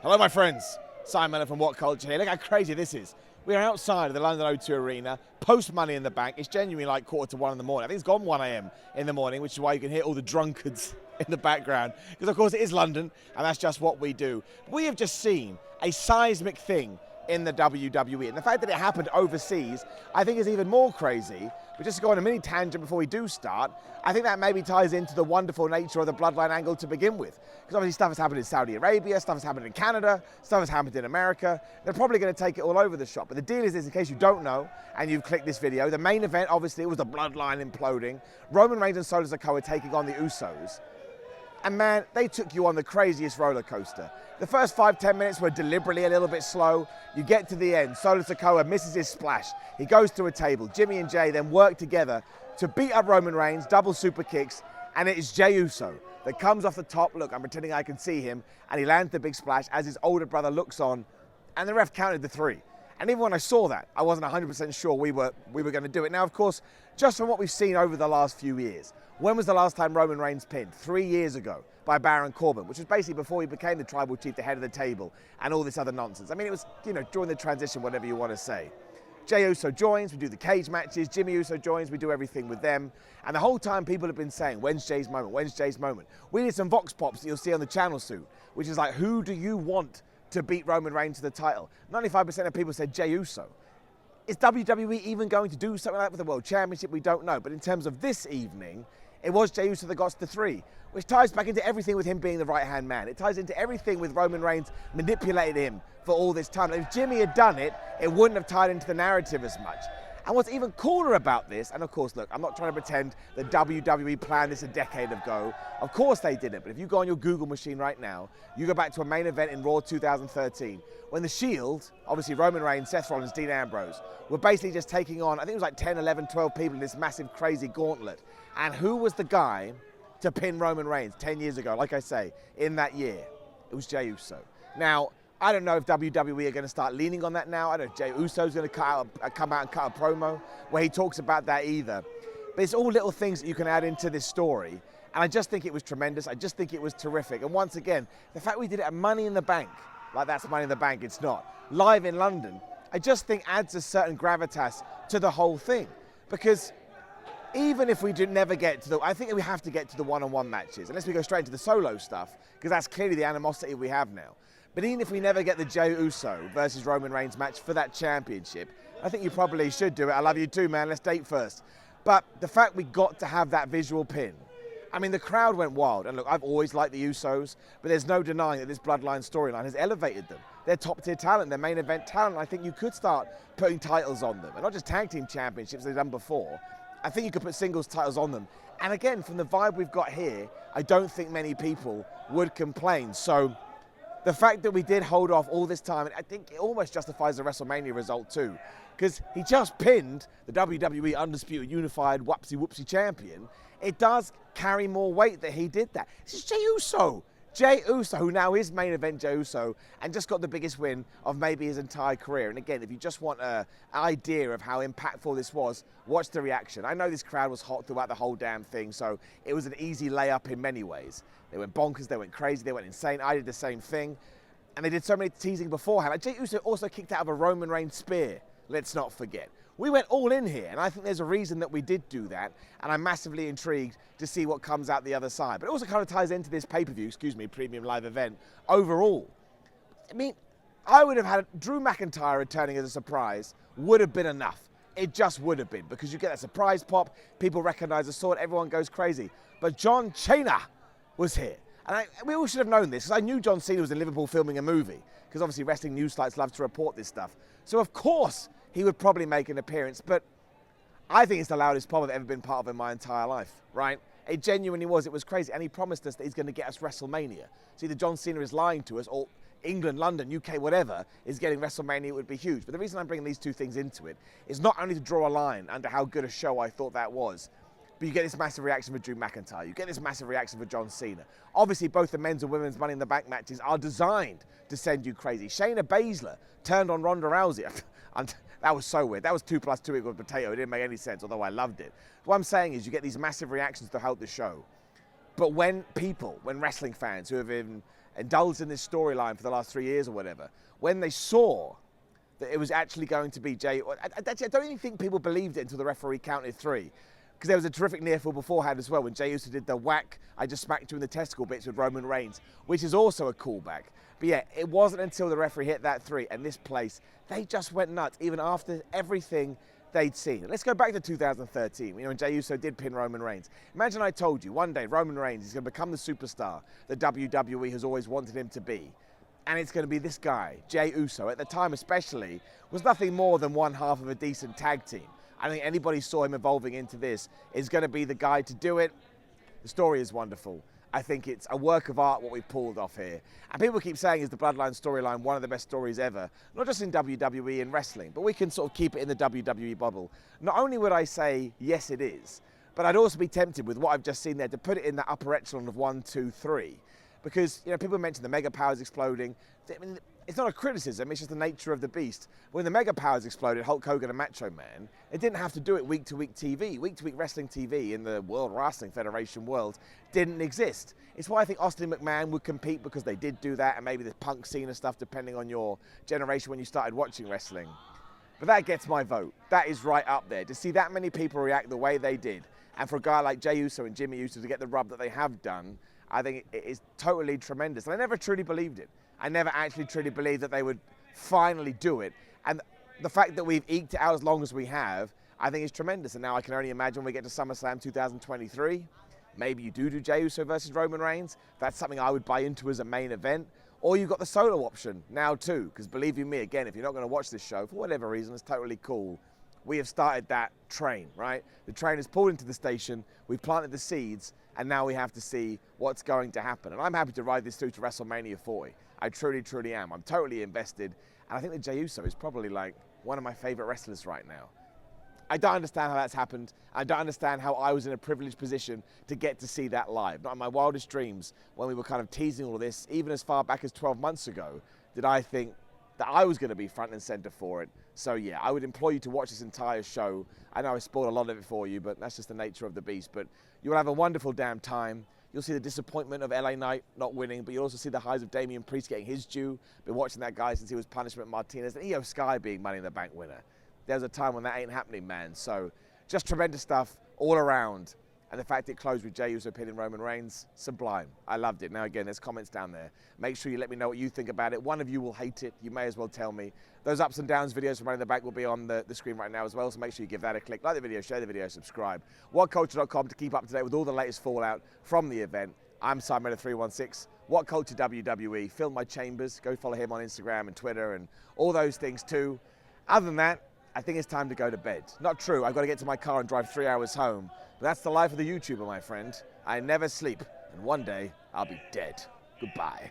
Hello, my friends. Simon Miller from WhatCulture here. Look how crazy this is. We are outside of the London O2 Arena, post Money in the Bank. It's genuinely like 1:45 in the morning. I think it's gone 1 a.m. in the morning, which is why you can hear all the drunkards in the background. Because, of course, it is London, and that's just what we do. We have just seen a seismic thing in the WWE. And the fact that it happened overseas, I think is even more crazy. But just to go on a mini tangent before we do start, I think that maybe ties into the wonderful nature of the bloodline angle to begin with. Because obviously stuff has happened in Saudi Arabia, stuff has happened in Canada, stuff has happened in America. They're probably going to take it all over the shop. But the deal is this, in case you don't know, and you've clicked this video, the main event, obviously, it was the bloodline imploding. Roman Reigns and Solo Sikoa taking on the Usos. And man, they took you on the craziest roller coaster. The first 5-10 minutes were deliberately a little bit slow. You get to the end, Solo Sikoa misses his splash. He goes to a table. Jimmy and Jay then work together to beat up Roman Reigns, double super kicks, and it is Jey Uso that comes off the top. Look, I'm pretending I can see him, and he lands the big splash as his older brother looks on, and the ref counted the 3. And even when I saw that, I wasn't 100% sure we were going to do it. Now, of course, just from what we've seen over the last few years, when was the last time Roman Reigns pinned? 3 years ago by Baron Corbin, which was basically before he became the tribal chief, the head of the table, and all this other nonsense. I mean, it was, during the transition, whatever you want to say. Jey Uso joins, we do the cage matches, Jimmy Uso joins, we do everything with them. And the whole time people have been saying, when's Jay's moment, when's Jay's moment? We did some Vox Pops that you'll see on the channel soon, which is like, who do you want to beat Roman Reigns to the title? 95% of people said Jey Uso. Is WWE even going to do something like that with the World Championship? We don't know. But in terms of this evening, it was Jey Uso that got to the 3, which ties back into everything with him being the right-hand man. It ties into everything with Roman Reigns manipulated him for all this time. If Jimmy had done it, it wouldn't have tied into the narrative as much. And what's even cooler about this, and of course, look, I'm not trying to pretend that WWE planned this a decade ago. Of course they didn't, but if you go on your Google machine right now, you go back to a main event in Raw 2013, when The Shield, obviously Roman Reigns, Seth Rollins, Dean Ambrose, were basically just taking on, I think it was like 10, 11, 12 people in this massive, crazy gauntlet. And who was the guy to pin Roman Reigns 10 years ago, like I say, in that year? It was Jey Uso. Now, I don't know if WWE are going to start leaning on that now. I don't know if Jey Uso's going to come out and cut a promo where he talks about that either. But it's all little things that you can add into this story. And I just think it was tremendous. I just think it was terrific. And once again, the fact we did it at Money in the Bank, like that's Money in the Bank, it's not, live in London, I just think adds a certain gravitas to the whole thing. Because even if we never get to I think we have to get to the one-on-one matches, unless we go straight into the solo stuff, because that's clearly the animosity we have now. But even if we never get the Jey Uso versus Roman Reigns match for that championship, I think you probably should do it. I love you too, man. Let's date first. But the fact we got to have that visual pin, I mean, the crowd went wild. And look, I've always liked the Usos, but there's no denying that this bloodline storyline has elevated them. They're top-tier talent, they're main event talent. I think you could start putting titles on them, and not just tag team championships they've done before. I think you could put singles titles on them. And again, from the vibe we've got here, I don't think many people would complain. So the fact that we did hold off all this time, I think it almost justifies the WrestleMania result too. Because he just pinned the WWE Undisputed Unified Whoopsie champion. It does carry more weight that he did that. This is Jey Uso. Jey Uso, who now is main event Jey Uso, and just got the biggest win of maybe his entire career. And again, if you just want an idea of how impactful this was, watch the reaction. I know this crowd was hot throughout the whole damn thing, so it was an easy layup in many ways. They went bonkers, they went crazy, they went insane. I did the same thing. And they did so many teasing beforehand. Like Jey Uso also kicked out of a Roman Reigns spear, let's not forget. We went all in here, and I think there's a reason that we did do that, and I'm massively intrigued to see what comes out the other side. But it also kind of ties into this pay-per-view, premium live event overall. I mean, I would have had Drew McIntyre returning as a surprise would have been enough. It just would have been, because you get that surprise pop, people recognize the sword, everyone goes crazy. But John Cena was here. And we all should have known this, because I knew John Cena was in Liverpool filming a movie, because obviously wrestling news sites love to report this stuff. So of course he would probably make an appearance, but I think it's the loudest pop I've ever been part of in my entire life, right? It genuinely was, it was crazy, and he promised us that he's going to get us WrestleMania. So either John Cena is lying to us, or England, London, UK, whatever, is getting WrestleMania, it would be huge. But the reason I'm bringing these two things into it is not only to draw a line under how good a show I thought that was, but you get this massive reaction for Drew McIntyre. You get this massive reaction for John Cena. Obviously, both the men's and women's Money in the Bank matches are designed to send you crazy. Shayna Baszler turned on Ronda Rousey. That was so weird. That was 2 + 2 = potato. It didn't make any sense, although I loved it. What I'm saying is you get these massive reactions throughout the show. But when wrestling fans who have been indulged in this storyline for the last 3 years or whatever, when they saw that it was actually going to be Jey, I don't even think people believed it until the referee counted 3. Because there was a terrific near fall beforehand as well when Jey Uso did the whack, I just smacked you in the testicle bits with Roman Reigns, which is also a callback. But yeah, it wasn't until the referee hit that 3 and this place, they just went nuts, even after everything they'd seen. Let's go back to 2013, when Jey Uso did pin Roman Reigns. Imagine I told you one day Roman Reigns is going to become the superstar that WWE has always wanted him to be. And it's going to be this guy, Jey Uso, at the time especially, was nothing more than one half of a decent tag team. I think anybody saw him evolving into this is going to be the guy to do it. The story is wonderful. I think it's a work of art what we've pulled off here. And people keep saying is the Bloodline storyline one of the best stories ever, not just in WWE and wrestling, but we can sort of keep it in the WWE bubble. Not only would I say, yes, it is, but I'd also be tempted with what I've just seen there to put it in the upper echelon of 1, 2, 3. Because people mention the mega powers exploding. I mean, it's not a criticism, it's just the nature of the beast. When the mega powers exploded, Hulk Hogan and Macho Man, it didn't have to do it week-to-week TV. Week-to-week wrestling TV in the World Wrestling Federation world didn't exist. It's why I think Austin McMahon would compete, because they did do that, and maybe the Punk Cena stuff, depending on your generation when you started watching wrestling. But that gets my vote. That is right up there. To see that many people react the way they did, and for a guy like Jey Uso and Jimmy Uso to get the rub that they have done, I think it is totally tremendous. And I never truly believed it. I never actually truly believed that they would finally do it. And the fact that we've eked it out as long as we have, I think is tremendous. And now I can only imagine when we get to SummerSlam 2023, maybe you do Jey Uso versus Roman Reigns. That's something I would buy into as a main event. Or you've got the solo option now too. Because believe you me, again, if you're not going to watch this show, for whatever reason, it's totally cool. We have started that train, right? The train has pulled into the station, we've planted the seeds, and now we have to see what's going to happen. And I'm happy to ride this through to WrestleMania 40. I truly, truly am. I'm totally invested. And I think that Jey Uso is probably like one of my favorite wrestlers right now. I don't understand how that's happened. I don't understand how I was in a privileged position to get to see that live. Not in my wildest dreams, when we were kind of teasing all of this, even as far back as 12 months ago, did I think that I was going to be front and center for it. So yeah, I would implore you to watch this entire show. I know I spoiled a lot of it for you, but that's just the nature of the beast. But you'll have a wonderful damn time. You'll see the disappointment of LA Knight not winning, but you'll also see the highs of Damian Priest getting his due. Been watching that guy since he was Punishment Martinez, and Io Sky being Money in the Bank winner. There's a time when that ain't happening, man. So just tremendous stuff all around. And the fact it closed with Jey Uso pinning Roman Reigns, sublime. I loved it. Now again, there's comments down there. Make sure you let me know what you think about it. One of you will hate it. You may as well tell me. Those ups and downs videos from Money in the Bank will be on the screen right now as well, so make sure you give that a click. Like the video, share the video, subscribe. WhatCulture.com to keep up to date with all the latest fallout from the event. I'm Simon316. WhatCulture WWE. Fill my chambers. Go follow him on Instagram and Twitter and all those things too. Other than that, I think it's time to go to bed. Not true, I've got to get to my car and drive 3 hours home. But that's the life of the YouTuber, my friend. I never sleep, and one day I'll be dead. Goodbye.